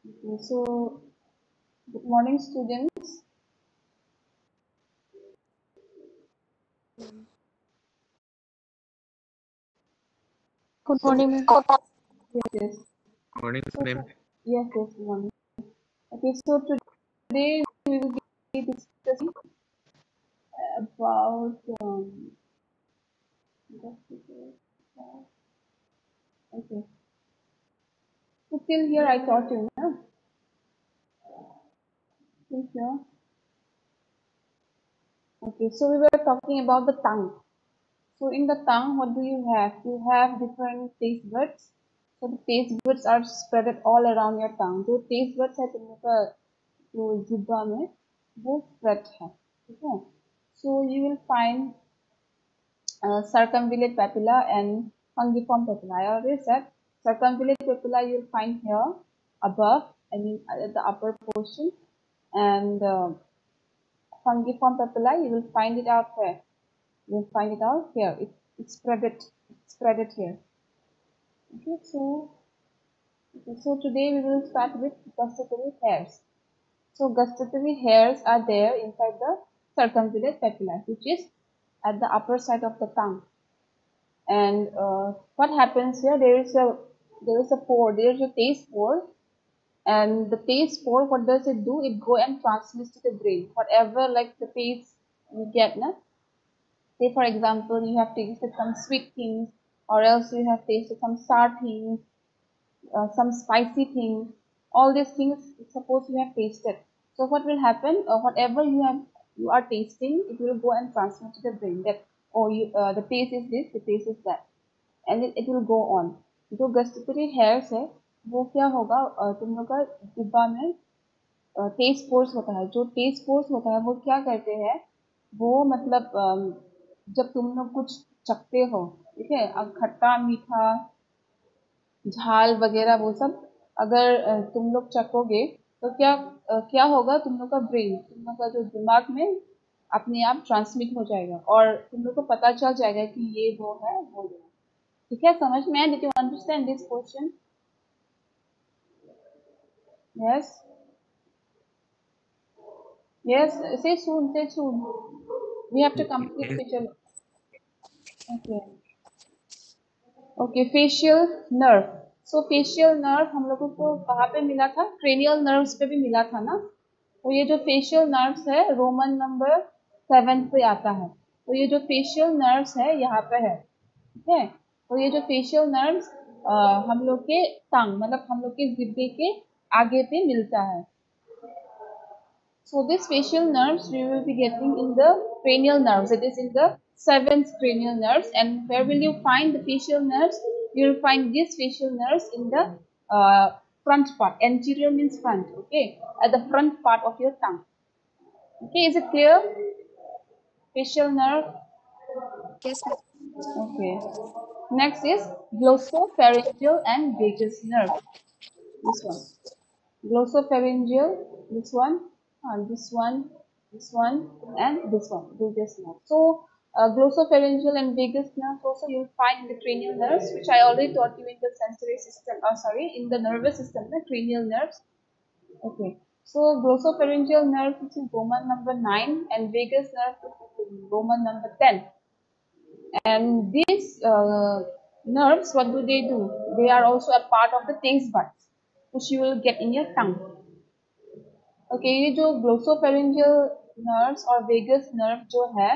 Okay, so good morning, students. Good morning, ma'am. Yes, yes. Morning, ma'am. Yes, yes, good morning. Okay, so today we will be discussing about okay. So till here I taught you, no? Till here. Okay, so we were talking about the tongue. So in the tongue, what do you have? You have different taste buds. So the taste buds are spread all around your tongue. जो taste buds है तुमका जो जिब्बा में वो spread है, ठीक है? So you will find circumvallate papilla and fungiform papilla. I already said circumvallate papilla you will find here above, I mean at the upper portion, and fungiform papilla you will find it out where? You will find it out here. It's spread it here. Okay, so today we will start with gustatory hairs. So gustatory hairs are there inside the circumvallate papilla, which is at the upper side of the tongue. And what happens here? There is a pore. There is a taste pore, and the taste pore. What does it do? It go and transmits to the brain. Whatever like the taste you get, na? Say for example, you have tasted some sweet things, or else you have tasted some sour things, some spicy things. All these things, suppose you have tasted. So what will happen? Whatever you are tasting, it will go and transmit to the brain that the taste is this, the taste is that, and it will go on. जो गस्टरी hairs है वो क्या होगा, तुम लोग का डिब्बा में टेस्ट फोर्स होता है. जो टेस्ट फोर्स होता है वो क्या करते हैं, वो मतलब जब तुम लोग कुछ चखते हो, ठीक है, खट्टा मीठा झाल वगैरह वो सब अगर तुम लोग चखोगे तो क्या होगा, तुम लोग का ब्रेन, तुम लोग का जो दिमाग में अपने आप ट्रांसमिट हो जाएगा और तुम लोग को पता चल जाएगा कि ये वो है वो है. ठीक है, समझ में आया? Did you understand this question? Yes yes, say soon, say soon. We have to complete facial. Okay. Okay, facial nerve. So facial nerve हम लोगों को कहाँ पे मिला था? Cranial nerves पे भी मिला था ना? तो ये जो facial nerves है रोमन नंबर 7 पे आता है. तो ये जो facial nerves है यहाँ पे है, ठीक है? तो ये जो facial nerves हम लोग के टंग मतलब हम लोग के जिब्बे के आगे पे मिलता है. So this facial nerves we will be getting in the cranial nerves. It is in the 7th cranial nerves. And where will you find the facial nerves? You will find these facial nerves in the front part. Anterior means front. Okay, at the front part of your tongue. Okay, is it clear? Facial nerve. Yes, ma'am. Okay. Next is glossopharyngeal and vagus nerve. This one. Glossopharyngeal, this one, this one, this one, and this one, vagus nerve. So, glossopharyngeal and vagus nerve also you'll find in the cranial nerves, which I already taught you in the sensory system, in the nervous system, the cranial nerves. Okay. So, glossopharyngeal nerve, which is Roman number 9, and vagus nerve, which is Roman number 10. And these nerves, what do? They are also a part of the taste buds, which you will get in your tongue. Okay, ये जो glossopharyngeal nerves और vagus nerve जो है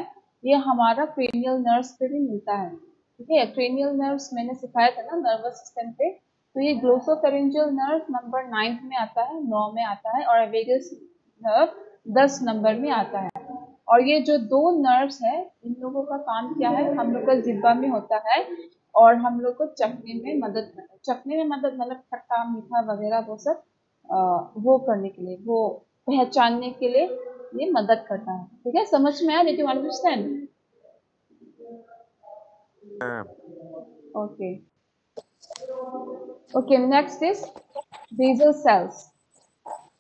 ये हमारा cranial nerves पे भी मिलता है. ठीक है, क्रेनियल नर्व्स मैंने सिखाया था ना नर्वस सिस्टम पे. तो ये ग्लोसोफेरिंजियल नर्व नंबर 9 में आता है, 9 में आता है, और वेगस नर्व 10 नंबर में आता है. और ये जो दो नर्व्स है इन लोगों का काम क्या है, हम लोग का जिब्बा में होता है और हम लोग को चखने में मदद करता है. चखने में मदद मतलब खट्टा मीठा वगैरह वो सब वो करने के लिए, वो पहचानने के लिए ये मदद करता है. ठीक है, समझ में आया? Did you understand? Okay okay, next is basal cells.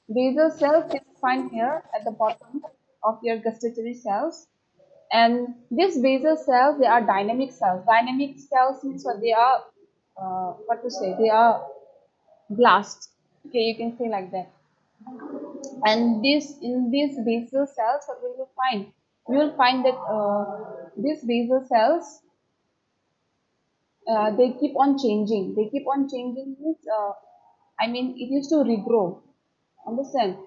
Basal cells is found here at the bottom of your gustatory cells, and these basal cells, they are dynamic cells. Dynamic cells means what they are, they are blast. Okay, you can say like that. And this in these basal cells, what will you find? You will find that these basal cells, they keep on changing. They keep on changing means, I mean, it used to regrow. Understand?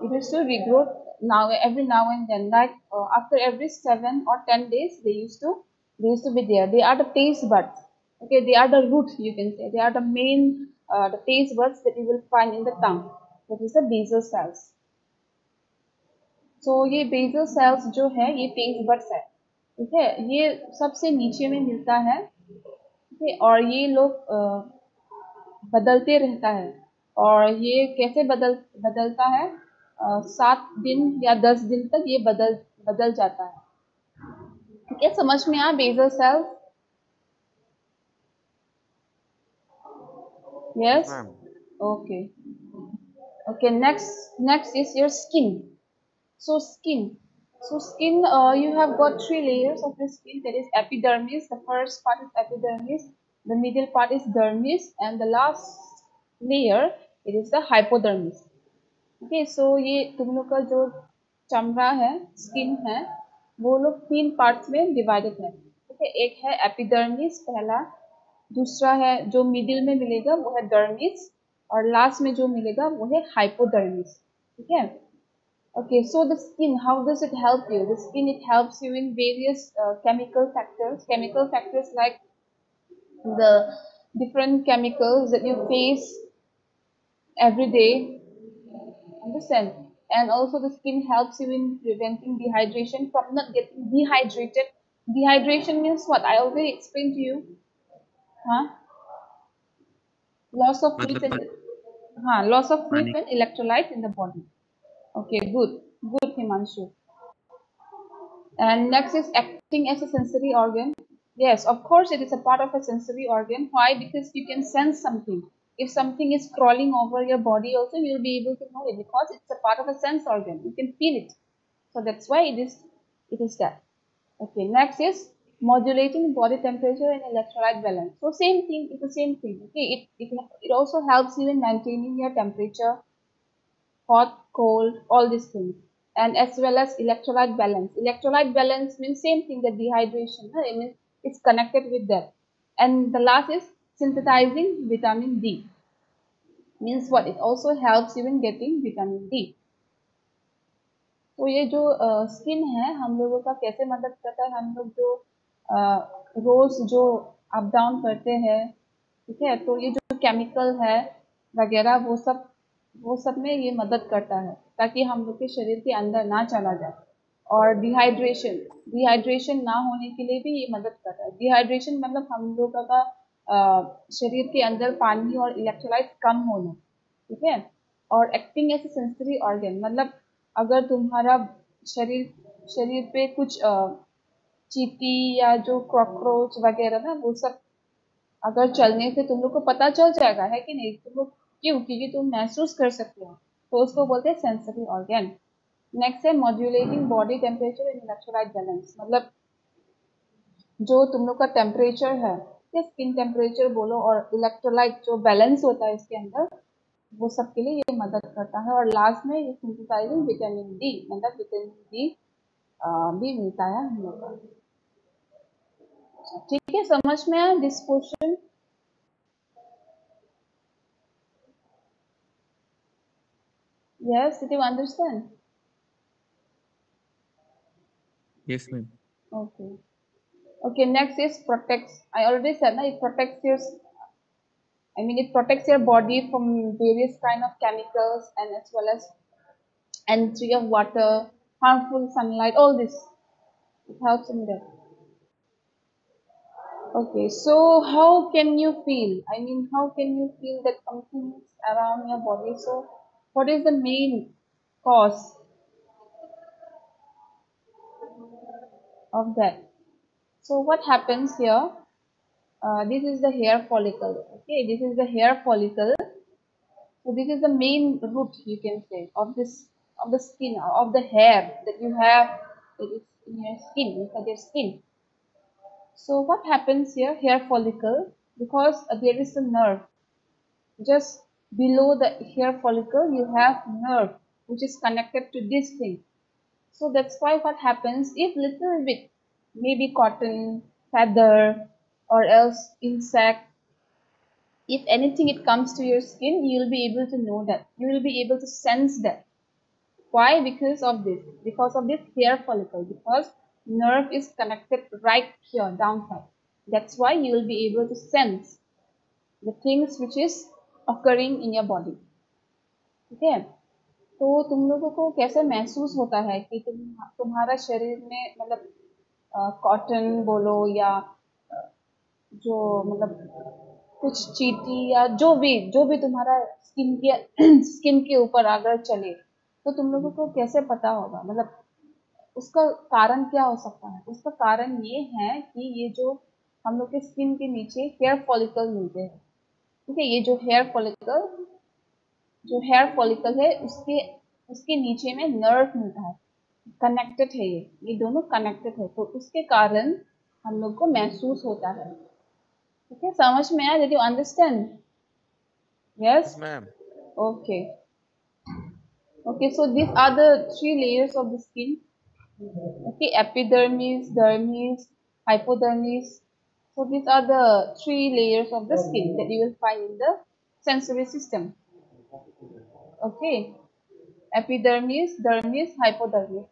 It used to regrow now every now and then. Like after every 7 or 10 days, they used to be there. They are the taste buds. Okay, they are the root. You can say they are the main the taste buds that you will find in the tongue. That is the basal cells. So ये basal cells जो है ये taste buds है. ठीक है, ये सबसे नीचे में मिलता है. ठीक है, और ये लोग बदलते रहता है. और ये कैसे बदलता है? 7 दिन या 10 दिन तक ये बदल बदल जाता है. ठीक है, समझ में आया basal cells? Yes, yes. ma'am. Okay. Okay, next is your skin. So skin, you have got 3 layers of the skin. That is epidermis. The first part is epidermis, the middle part is dermis, and the last layer, it is the hypodermis. Okay, so ये तुम लोग का जो चमड़ा है, skin है, वो लोग 3 पार्ट्स में डिवाइडेड है. ठीक है, एक है एपिडर्मिस पहला, दूसरा है जो मिडिल में मिलेगा वो है डर्मिस, और लास्ट में जो मिलेगा वो है हाइपोडर्मिस. ठीक है. Okay, so the skin, how does it help you? The skin, it helps you in various chemical factors. Chemical factors like the different chemicals that you face every day. Understand? And also the skin helps you in preventing dehydration from not getting dehydrated. Dehydration means what? I already explained to you. Huh? Loss of fluids मतलब and loss of fluids पानी. and electrolytes in the body. Okay, good, Himanshu. And next is acting as a sensory organ. Yes, of course, it is a part of a sensory organ. Why? Because you can sense something. If something is crawling over your body, also you'll be able to know it because it's a part of a sense organ. You can feel it. So that's why it is that. Okay, next is modulating body temperature and electrolyte balance. So same thing, it's the same thing. Okay, it also helps you in maintaining your temperature, hot, cold, all these things. And as well as electrolyte balance. Electrolyte balance means same thing, the dehydration. It means it's connected with that. And the last is synthesizing vitamin D. Means what? It also helps you in getting vitamin D. तो ये जो skin है हम लोगों का कैसे मदद करता है? हम लोग जो रोज जो अप डाउन करते हैं, ठीक है, तो ये जो केमिकल है वगैरह वो सब में ये मदद करता है ताकि हम लोग के शरीर के अंदर ना चला जाए. और डिहाइड्रेशन ना होने के लिए भी ये मदद करता है. डिहाइड्रेशन मतलब हम लोग का शरीर के अंदर पानी और इलेक्ट्रोलाइट कम होना. ठीक है. और acting as a sensory organ मतलब अगर तुम्हारा शरीर पे कुछ चींटी या जो कॉकरोच वगैरह ना वो सब अगर चलने से तुम लोग को पता चल जाएगा, है कि नहीं? तुम लोग क्यों? क्योंकि तुम महसूस कर सकते हो, तो उसको बोलते हैं सेंसरी ऑर्गन. नेक्स्ट है modulating body temperature and electrolyte balance. मतलब जो तुम लोग का टेम्परेचर है, स्किन टेम्परेचर बोलो, और इलेक्ट्रोलाइट जो बैलेंस होता है इसके अंदर, वो सब के लिए ये मदद करता है. और लास्ट में ये सिंथेसाइजिंग विटामिन डी, मतलब विटामिन डी भी मिलता है हम लोग का. ठीक है, समझ में आया this question? Yes, did you understand? Yes, ma'am. Okay. Okay, next is protects. I already said that it protects it protects your body from various kind of chemicals and as well as entry of water, harmful sunlight, all this. It helps in that. Okay, so how can you feel? How can you feel that something is around your body? So, what is the main cause of that? So, what happens here? This is the hair follicle. Okay, this is the hair follicle. So, this is the main root, you can say, of the skin, of the hair that you have, that is in your skin, inside your skin. So, what happens here? Hair follicle, because there is a nerve just below the hair follicle you have nerve which is connected to this thing. So that's why what happens if little bit, maybe cotton, feather, or else insect, if anything it comes to your skin, you'll be able to know that. You will be able to sense that. Why? Because of this. Because of this hair follicle. Because nerve is connected right here, downside. That's why you will be able to sense the things which is occurring in your body. ठीक है? तो तुम लोगों को कैसे महसूस होता है कि तुम्हारा शरीर में मतलब कॉटन बोलो या जो मतलब कुछ चीटी या जो भी तुम्हारा स्किन के ऊपर अगर चले तो तुम लोगों को कैसे पता होगा, मतलब उसका कारण क्या हो सकता है? उसका कारण ये है कि ये जो हम लोग के स्किन के नीचे हेयर फॉलिकल मिलते हैं, ठीक है, ये जो हेयर फॉलिकल है उसके नीचे में नर्व मिलता है, कनेक्टेड है, ये दोनों कनेक्टेड है, तो उसके कारण हम लोग को महसूस होता है। ठीक है, समझ में आया? Did you understand? Yes ma'am. Okay okay, so this are the 3 layers of the skin. Okay, epidermis, dermis, hypodermis. So these are the 3 layers of the skin that you will find in the sensory system. Okay, epidermis, dermis, hypodermis.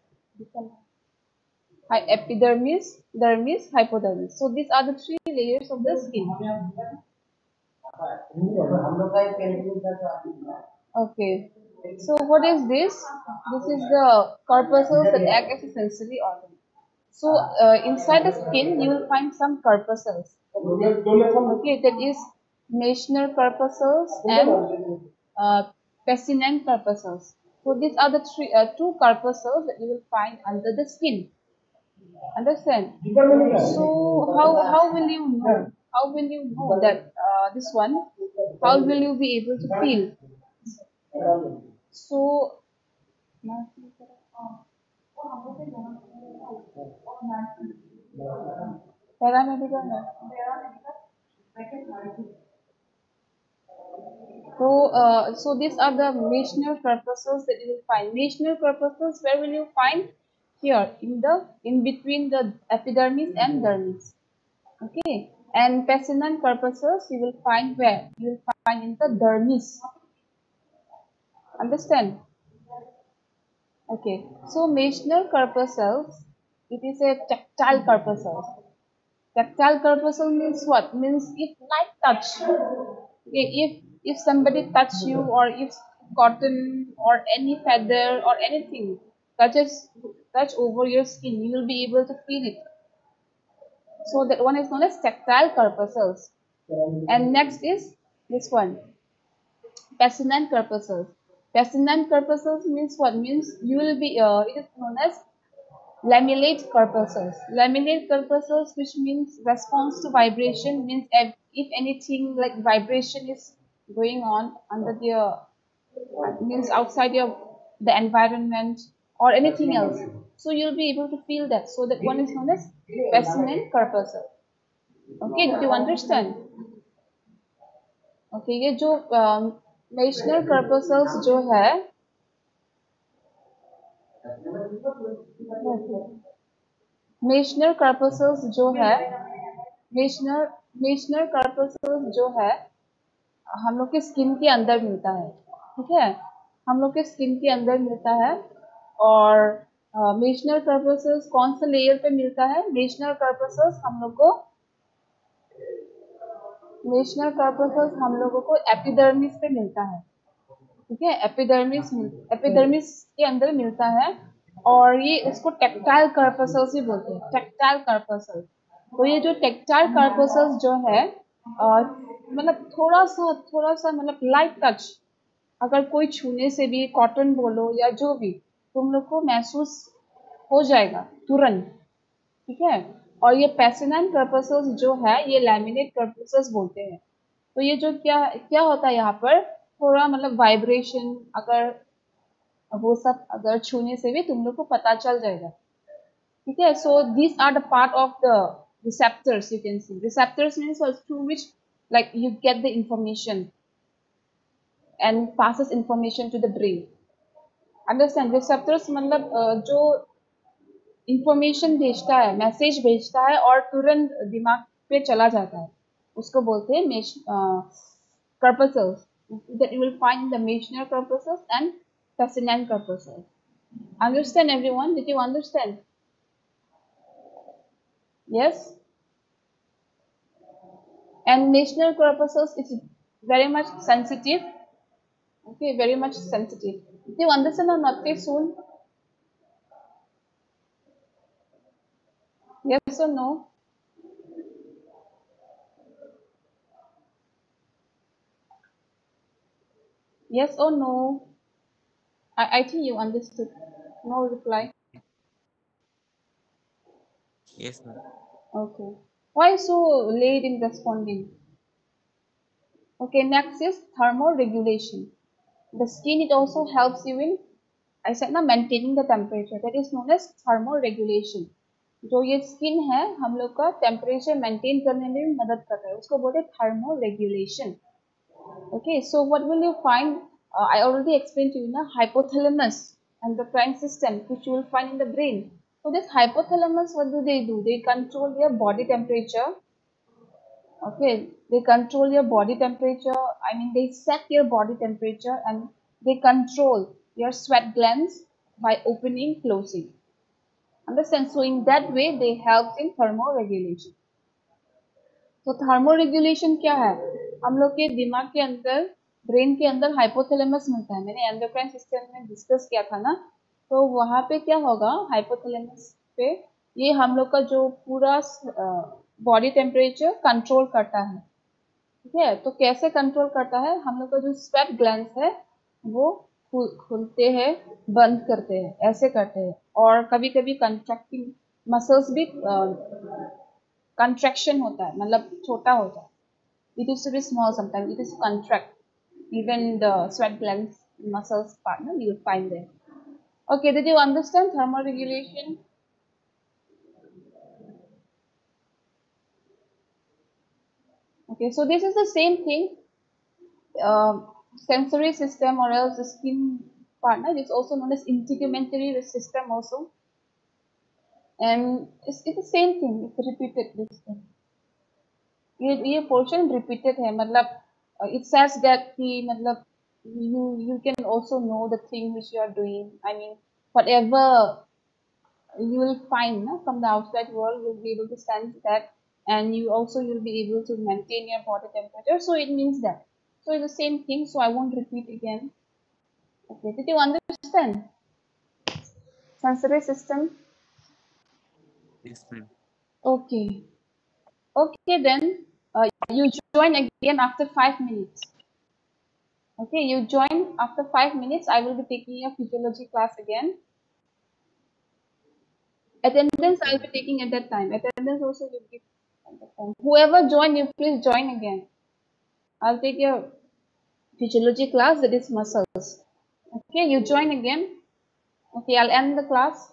Epidermis, dermis, hypodermis. So these are the 3 layers of the skin. Okay, so what is this? This is the corpuscles that act as a sensory organ. So inside the skin you will find some corpuscles. Okay, that is Meissner corpuscles and Pacinian corpuscles. So these are the two corpuscles that you will find under the skin. Understand? So how will you know? How will you know that this one? How will you be able to feel? So paramedical. So these are the Meissner corpuscles that you will find. Meissner corpuscles, where will you find? Here, in between the epidermis and dermis. Okay, and Pacinian corpuscles you will find where? You will find in the dermis. Understand? Okay, so Meissner corpuscles, it is a tactile corpuscle. Tactile corpuscle means what? Means if light touch. Okay, if somebody touch you, or if cotton or any feather or anything touch over your skin, you will be able to feel it. So that one is known as tactile corpuscles. And next is this one, Pacinian corpuscles. Pacinian corpuscles means what? Means you will be it is known as lamellate corpuscles. Lamellate corpuscles, which means response to vibration, means if anything like vibration is going on under the means outside the environment or anything else, so you'll be able to feel that. So that one is known as Pacinian corpuscle. Okay, do you understand? Okay, ये जो Meissner corpuscles जो है, Meissner corpuscles जो है हम लोग के skin के अंदर मिलता है, ठीक है, हम लोग के स्किन के अंदर मिलता है। और Meissner corpuscles कौन सा लेयर पे मिलता है? Meissner corpuscles हम लोगों को एपिडर्मिस पे मिलता है, ठीक है, एपिडर्मिस के अंदर मिलता है, और ये उसको टेक्टाइल corpuscles भी बोलते हैं, टेक्टाइल corpuscles। तो ये जो टेक्टाइल corpuscles जो है मतलब थोड़ा सा मतलब लाइट टच, अगर कोई छूने से भी, कॉटन बोलो या जो भी, तुम लोग को महसूस हो जाएगा तुरंत, ठीक है। और ये Pacinian corpuscles जो है ये लैमिनेट corpuscles बोलते हैं। तो ये जो क्या होता है यहाँ पर, थोड़ा मतलब वाइब्रेशन, अगर वो सब अगर छूने से भी तुम लोग को पता चल जाएगा, ठीक है। सो these are the part of the receptors, you can see. Receptors means through which like you get the information, and passes information to the brain. Understand? Receptors मतलब जो information भेजता है, मैसेज भेजता है और तुरंत दिमाग पे चला जाता है, उसको बोलते हैं corpuscles that you will find in the Meissner corpuscles and Cassinan corpuscles. Understand everyone? Did you understand? Yes? And Meissner corpuscles is very much sensitive. Okay, very much sensitive. Did you understand or not? Okay, soon? Yes or no? Yes or no? I think you understood. No reply. Yes, ma'am. Okay. Why so late in responding? Okay, next is thermoregulation. The skin, it also helps you in, I said ना, maintaining the temperature. That is known as thermoregulation. जो ये skin है हम लोग का temperature maintain करने में भी मदद करता है, उसको बोलते हैं thermoregulation. Okay, so what will you find? I already explained to you na, hypothalamus and the prime system, which you will find in the brain. So this hypothalamus, what do? They control your body temperature. Okay, they control your body temperature. I mean, they set your body temperature and they control your sweat glands by opening, closing. Understand? So in that way, they help in thermoregulation. तो thermoregulation क्या है? हम लोग के दिमाग के अंदर, brain के अंदर हाइपोथैलेमस मिलता है, मैंने एंडोक्राइन सिस्टम में डिस्कस किया था ना, तो वहाँ पे क्या होगा, हाइपोथैलेमस पे ये हम लोग का जो पूरा बॉडी टेम्परेचर कंट्रोल करता है. ठीक है, तो कैसे कंट्रोल करता है? हम लोग का जो स्वेट ग्लैंड्स है वो खुलते हैं, बंद करते हैं, ऐसे करते हैं, और कभी कभी कंट्रैक्टिंग मसल्स भी contraction होता है, मतलब छोटा होता है. It used to be small sometimes. It is contract. Even the sweat glands muscles part, no, you will find there. Okay, did you understand thermoregulation? Okay, so this is the same thing. Sensory system or else the skin partner is also known as integumentary system also. And it's the same thing. It's repeated this thing. ये portion repeated है, मतलब it says that कि मतलब you can also know the thing which you are doing. I mean, whatever you will find from the outside world, you'll be able to sense that, and you'll be able to maintain your body temperature. So it means that. So it's the same thing. So I won't repeat again. Okay, did you understand? Sensory system. Yes, ma'am. Okay. Okay, then you join again after 5 minutes. Okay, you join after 5 minutes. I will be taking a physiology class again. Attendance I'll be taking at that time. Attendance also will be at that time. Whoever join, you please join again. I'll take your physiology class, that is muscles. Okay, you join again. Okay, I'll end the class.